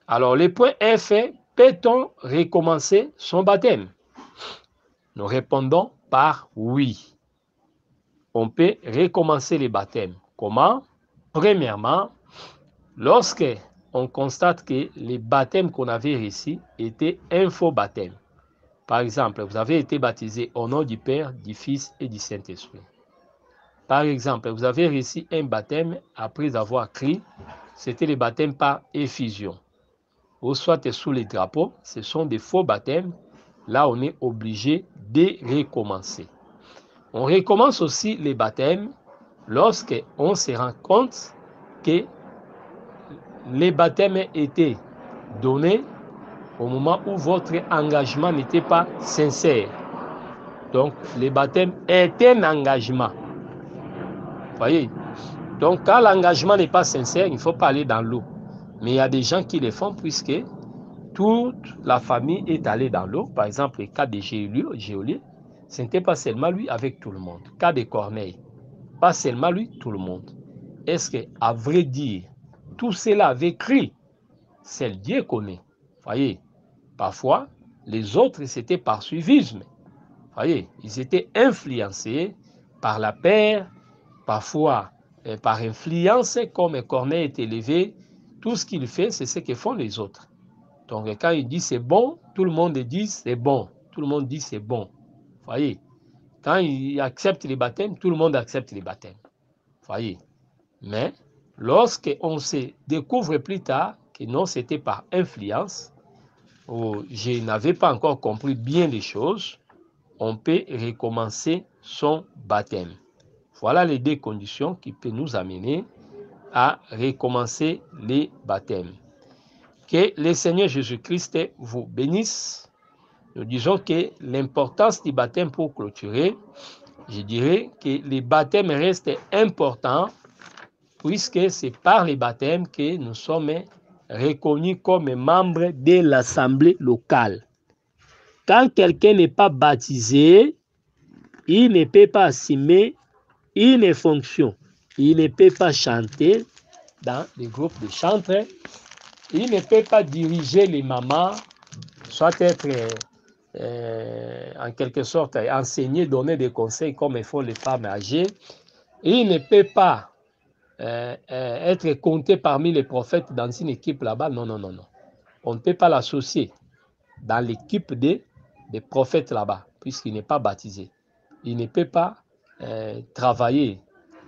Alors le point F, peut-on recommencer son baptême? Nous répondons par oui. On peut recommencer les baptêmes. Comment? Premièrement, lorsque on constate que les baptêmes qu'on avait reçus étaient un faux baptême. Par exemple, vous avez été baptisé au nom du Père, du Fils et du Saint-Esprit. Par exemple, vous avez reçu un baptême après avoir crié, c'était le baptême par effusion. Ou soit sous les drapeaux, ce sont des faux baptêmes. Là, on est obligé de recommencer. On recommence aussi les baptêmes lorsque on se rend compte que les baptêmes étaient donnés au moment où votre engagement n'était pas sincère. Donc, le baptême est un engagement. Vous voyez? Donc, quand l'engagement n'est pas sincère, il ne faut pas aller dans l'eau. Mais il y a des gens qui le font puisque toute la famille est allée dans l'eau. Par exemple, le cas de Geôlier, ce n'était pas seulement lui avec tout le monde. Le cas de Corneille, pas seulement lui, tout le monde. Est-ce qu'à vrai dire, tout cela avait crié? C'est le Dieu connaît. Vous voyez? Parfois, les autres, c'était par suivisme. Vous voyez? Ils étaient influencés par la peur, parfois par influence, comme Corneille est élevé. Tout ce qu'il fait, c'est ce que font les autres. Donc, quand il dit c'est bon, tout le monde dit c'est bon. Tout le monde dit c'est bon. Vous voyez? Quand il accepte les baptêmes, tout le monde accepte les baptêmes. Vous voyez? Mais, lorsqu'on se découvre plus tard que non, c'était par influence, ou je n'avais pas encore compris bien les choses, on peut recommencer son baptême. Voilà les deux conditions qui peuvent nous amener à recommencer les baptêmes. Que le Seigneur Jésus-Christ vous bénisse. Nous disons que l'importance du baptême pour clôturer, je dirais que les baptêmes restent importants puisque c'est par les baptêmes que nous sommes reconnus comme membres de l'assemblée locale. Quand quelqu'un n'est pas baptisé, il ne peut pas assumer une fonction. Il ne peut pas chanter dans les groupes de chantres. Il ne peut pas diriger les mamans, soit être en quelque sorte enseigner, donner des conseils comme font les femmes âgées. Il ne peut pas être compté parmi les prophètes dans une équipe là-bas. Non, non, non, non. On ne peut pas l'associer dans l'équipe des prophètes là-bas, puisqu'il n'est pas baptisé. Il ne peut pas travailler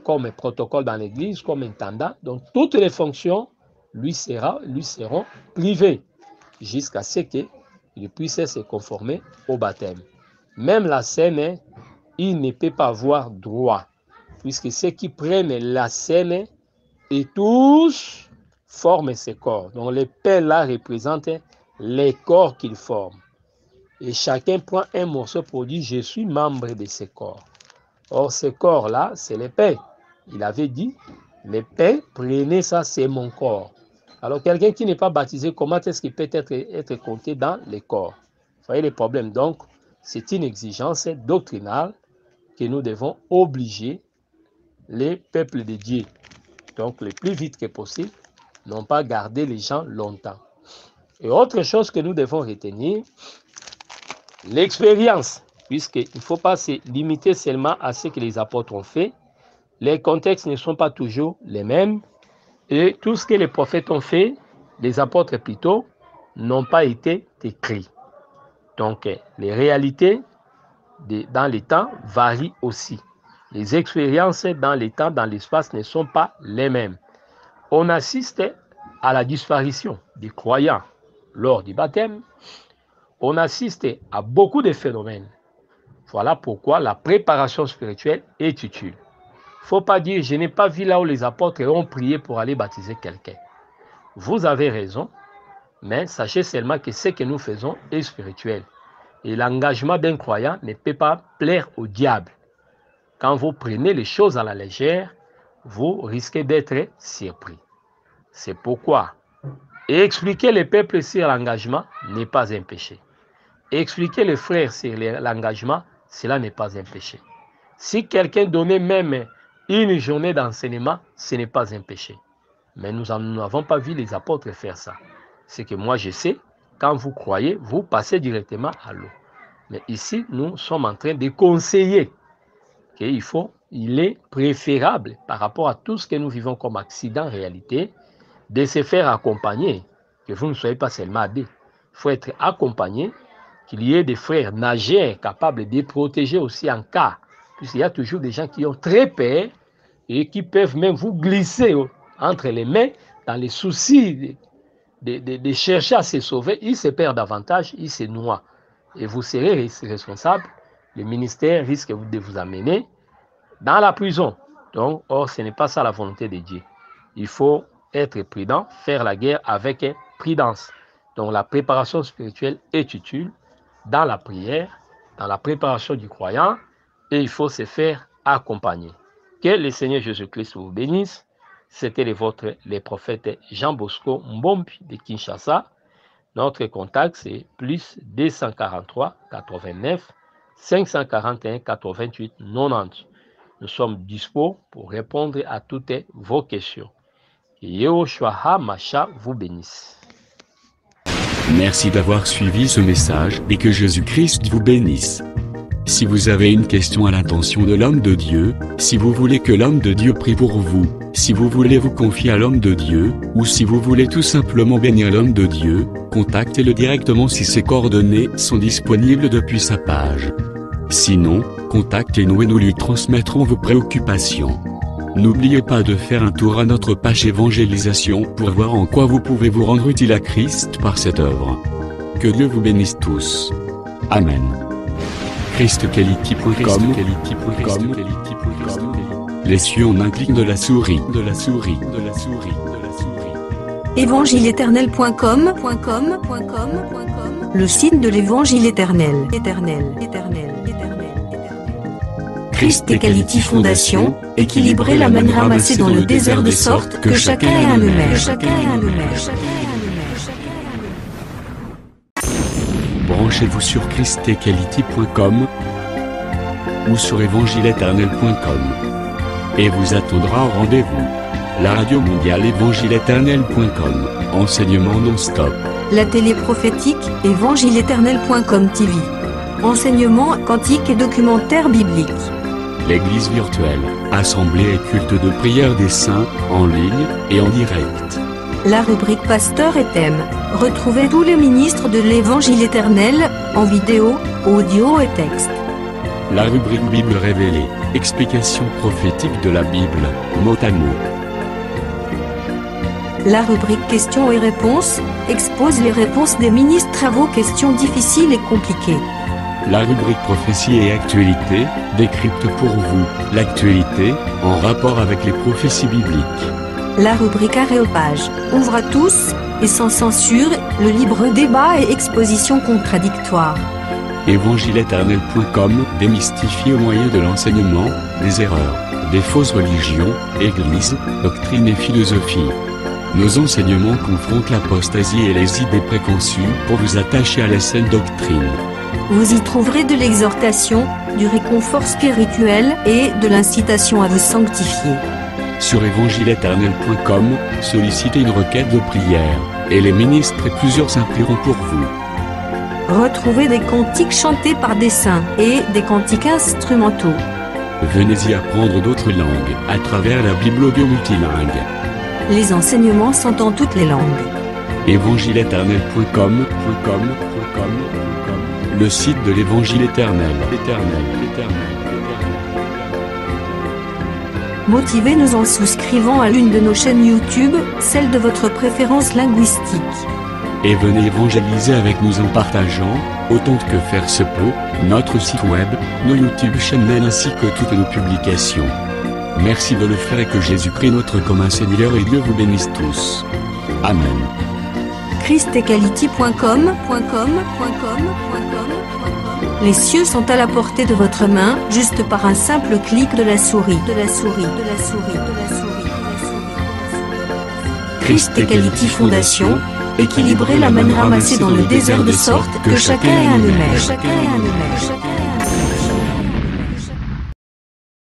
comme protocole dans l'église, comme intendant. Donc, toutes les fonctions lui seront privées jusqu'à ce qu'il puisse se conformer au baptême. Même la scène, il ne peut pas avoir droit, puisque ceux qui prennent la scène et tous forment ces corps. Donc, les pères là représentent les corps qu'ils forment. et chacun prend un morceau pour dire « Je suis membre de ce corps ». Or, ce corps-là, c'est le pain. Il avait dit « Le pain, prenez ça, c'est mon corps ». Alors, quelqu'un qui n'est pas baptisé, comment est-ce qu'il peut être compté dans le corps? Vous voyez le problème. Donc, c'est une exigence doctrinale que nous devons obliger les peuples de Dieu. Donc, le plus vite que possible, non pas garder les gens longtemps. Et autre chose que nous devons retenir, l'expérience, puisqu'il ne faut pas se limiter seulement à ce que les apôtres ont fait. Les contextes ne sont pas toujours les mêmes. Et tout ce que les prophètes ont fait, les apôtres plutôt, n'ont pas été écrits. Donc, les réalités dans les temps varient aussi. Les expériences dans les temps, dans l'espace, ne sont pas les mêmes. On assiste à la disparition des croyants lors du baptême. On assiste à beaucoup de phénomènes. Voilà pourquoi la préparation spirituelle est utile. Il ne faut pas dire, je n'ai pas vu là où les apôtres ont prié pour aller baptiser quelqu'un. Vous avez raison, mais sachez seulement que ce que nous faisons est spirituel. Et l'engagement d'un croyant ne peut pas plaire au diable. Quand vous prenez les choses à la légère, vous risquez d'être surpris. C'est pourquoi expliquer les peuples sur l'engagement n'est pas un péché. Expliquer les frères sur l'engagement, cela n'est pas un péché. Si quelqu'un donnait même une journée d'enseignement, ce n'est pas un péché. Mais nous n'avons pas vu les apôtres faire ça. C'est que moi je sais, quand vous croyez, vous passez directement à l'eau. Mais ici, nous sommes en train de conseiller qu'il est préférable par rapport à tout ce que nous vivons comme accident en réalité, de se faire accompagner, que vous ne soyez pas seulement à deux. Il faut être accompagné, qu'il y ait des frères nageurs capables de protéger aussi en cas, puisqu'il y a toujours des gens qui ont très peur et qui peuvent même vous glisser entre les mains dans les soucis de chercher à se sauver. Ils se perdent davantage, ils se noient. Et vous serez responsable. Le ministère risque de vous amener dans la prison. Donc, or, ce n'est pas ça la volonté de Dieu. Il faut être prudent, faire la guerre avec prudence. Donc, la préparation spirituelle est utile dans la prière, dans la préparation du croyant, et il faut se faire accompagner. Que le Seigneur Jésus-Christ vous bénisse. C'était les prophètes Jean Bosco Mbombi de Kinshasa. Notre contact, c'est plus 243 89 541 88 90. Nous sommes dispo pour répondre à toutes vos questions. Que Yehoshua HaMashiach vous bénisse. Merci d'avoir suivi ce message et que Jésus-Christ vous bénisse. Si vous avez une question à l'intention de l'homme de Dieu, si vous voulez que l'homme de Dieu prie pour vous, si vous voulez vous confier à l'homme de Dieu, ou si vous voulez tout simplement bénir l'homme de Dieu, contactez-le directement si ses coordonnées sont disponibles depuis sa page. Sinon, contactez-nous et nous lui transmettrons vos préoccupations. N'oubliez pas de faire un tour à notre page évangélisation pour voir en quoi vous pouvez vous rendre utile à Christ par cette œuvre. Que Dieu vous bénisse tous. Amen. ChristQuality.com. Les cieux en un clic de la souris. Évangile-éternel.com, le site de l'Évangile éternel. Christ Equality Fondation, équilibrer la manne ramassée dans le désert de sorte que chacun ait un maire. Branchez-vous sur ChristEquality.com ou sur évangile-éternel.com et vous attendra au rendez-vous. La radio mondiale évangile-éternel.com, enseignement non-stop. La télé prophétique évangile-éternel.com TV, enseignement quantique et documentaire biblique. L'église virtuelle, assemblée et culte de prière des saints, en ligne et en direct. La rubrique Pasteur et thème. Retrouvez tous les ministres de l'Évangile éternel, en vidéo, audio et texte. La rubrique Bible révélée, explication prophétique de la Bible, mot à mot. La rubrique Questions et réponses, expose les réponses des ministres à vos questions difficiles et compliquées. La rubrique Prophétie et actualité, décrypte pour vous, l'actualité, en rapport avec les prophéties bibliques. La rubrique Aréopage, ouvre à tous, et sans censure, le libre débat et exposition contradictoire. Évangile-éternel.com démystifie au moyen de l'enseignement, les erreurs, des fausses religions, églises, doctrines et philosophies. Nos enseignements confrontent l'apostasie et les idées préconçues pour vous attacher à la saine doctrine. Vous y trouverez de l'exhortation, du réconfort spirituel et de l'incitation à vous sanctifier. Sur évangile-éternel.com, sollicitez une requête de prière, et les ministres et plusieurs implieront pour vous. Retrouvez des cantiques chantés par des saints et des cantiques instrumentaux. Venez y apprendre d'autres langues à travers la Bible audio multilingue. Les enseignements sont en toutes les langues. évangile-éternel.com, le site de l'Évangile éternel. Motivez-nous en souscrivant à l'une de nos chaînes YouTube, celle de votre préférence linguistique. Et venez évangéliser avec nous en partageant, autant que faire se peut, notre site web, nos YouTube channels ainsi que toutes nos publications. Merci de le faire et que Jésus-Christ notre commun Seigneur et Dieu vous bénisse tous. Amen. christequality.com. Les cieux sont à la portée de votre main, juste par un simple clic de la souris. Christ Equality Fondation, équilibrer la manne ramassée dans le désert de sorte que chacun ait un aimère.